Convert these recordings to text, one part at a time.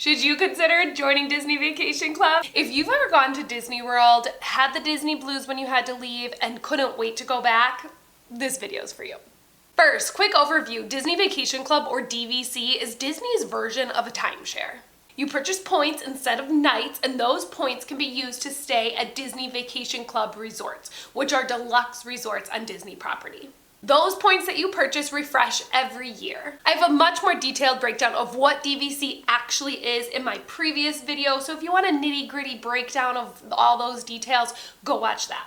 Should you consider joining Disney Vacation Club? If you've ever gone to Disney World, had the Disney blues when you had to leave, and couldn't wait to go back, this video's for you. First, quick overview. Disney Vacation Club, or DVC, is Disney's version of a timeshare. You purchase points instead of nights, and those points can be used to stay at Disney Vacation Club resorts, which are deluxe resorts on Disney property. Those points that you purchase refresh every year. I have a much more detailed breakdown of what DVC actually is in my previous video, so if you want a nitty-gritty breakdown of all those details, go watch that.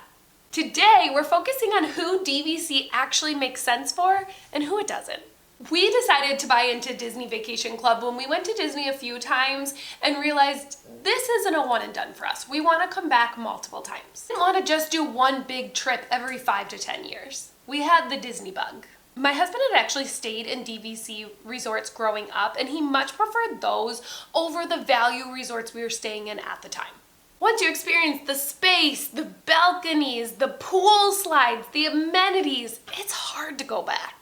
Today, we're focusing on who DVC actually makes sense for and who it doesn't. We decided to buy into Disney Vacation Club when we went to Disney a few times and realized this isn't a one and done for us. We want to come back multiple times. We didn't want to just do one big trip every 5 to 10 years. We had the Disney bug. My husband had actually stayed in DVC resorts growing up, and he much preferred those over the value resorts we were staying in at the time. Once you experience the space, the balconies, the pool slides, the amenities, it's hard to go back.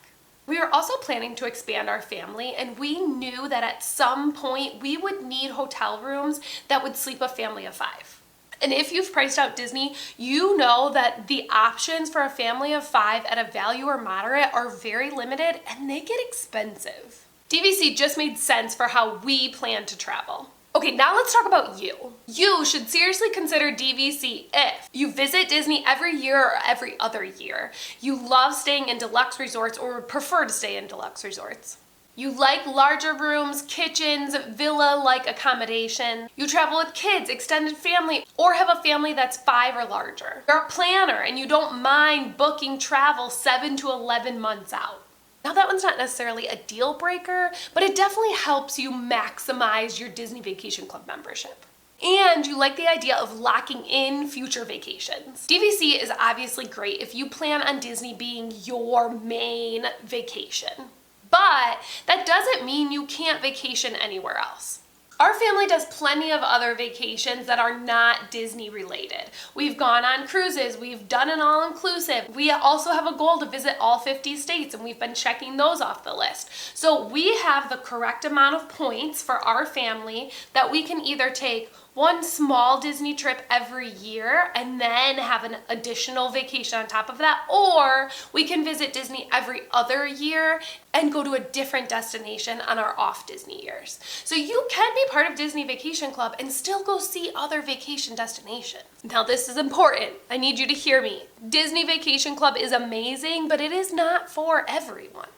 We were also planning to expand our family, and we knew that at some point we would need hotel rooms that would sleep a family of 5. And if you've priced out Disney, you know that the options for a family of 5 at a value or moderate are very limited, and they get expensive. DVC just made sense for how we plan to travel. Okay, now let's talk about you. You should seriously consider DVC if you visit Disney every year or every other year. You love staying in deluxe resorts or would prefer to stay in deluxe resorts. You like larger rooms, kitchens, villa-like accommodation. You travel with kids, extended family, or have a family that's 5 or larger. You're a planner and you don't mind booking travel 7 to 11 months out. Now that one's not necessarily a deal breaker, but it definitely helps you maximize your Disney Vacation Club membership. And you like the idea of locking in future vacations. DVC is obviously great if you plan on Disney being your main vacation. But that doesn't mean you can't vacation anywhere else. Our family does plenty of other vacations that are not Disney related. We've gone on cruises, we've done an all-inclusive. We also have a goal to visit all 50 states, and we've been checking those off the list. So we have the correct amount of points for our family that we can either take one small Disney trip every year and then have an additional vacation on top of that, or we can visit Disney every other year and go to a different destination on our off Disney years. So you can be part of Disney Vacation Club and still go see other vacation destinations. Now this is important. I need you to hear me. Disney Vacation Club is amazing, but it is not for everyone.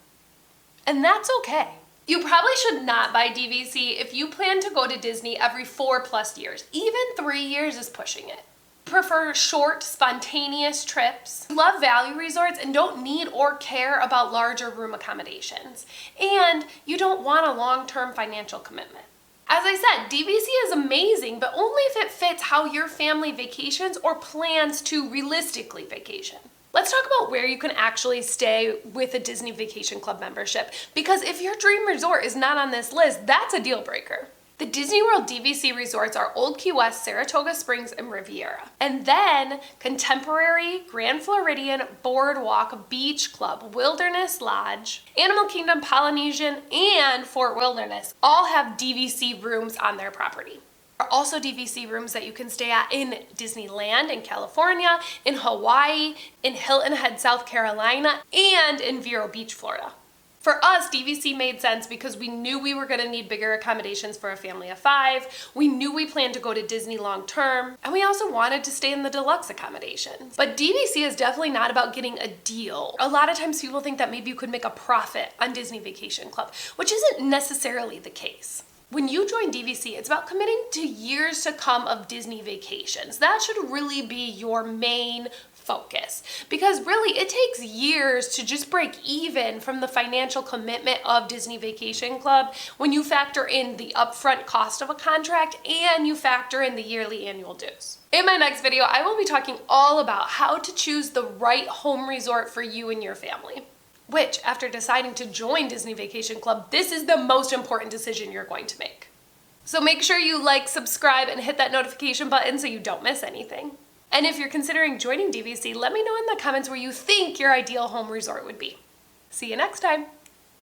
And that's okay. You probably should not buy DVC if you plan to go to Disney every 4+ years. Even 3 years is pushing it. Prefer short, spontaneous trips. You love value resorts and don't need or care about larger room accommodations. And you don't want a long-term financial commitment. As I said, DVC is amazing, but only if it fits how your family vacations or plans to realistically vacation. Let's talk about where you can actually stay with a Disney Vacation Club membership, because if your dream resort is not on this list, that's a deal breaker. The Disney World DVC resorts are Old Key West, Saratoga Springs, and Riviera. And then Contemporary, Grand Floridian, Boardwalk, Beach Club, Wilderness Lodge, Animal Kingdom, Polynesian, and Fort Wilderness all have DVC rooms on their property. There are also DVC rooms that you can stay at in Disneyland in California, in Hawaii, in Hilton Head, South Carolina, and in Vero Beach, Florida. For us, DVC made sense because we knew we were going to need bigger accommodations for a family of 5. We knew we planned to go to Disney long term, and we also wanted to stay in the deluxe accommodations. But DVC is definitely not about getting a deal. A lot of times people think that maybe you could make a profit on Disney Vacation Club, which isn't necessarily the case. When you join DVC, it's about committing to years to come of Disney vacations. That should really be your main focus, because really it takes years to just break even from the financial commitment of Disney Vacation Club when you factor in the upfront cost of a contract and you factor in the yearly annual dues. In my next video, I will be talking all about how to choose the right home resort for you and your family. Which, after deciding to join Disney Vacation Club, this is the most important decision you're going to make. So make sure you like, subscribe, and hit that notification button so you don't miss anything. And if you're considering joining DVC, let me know in the comments where you think your ideal home resort would be. See you next time.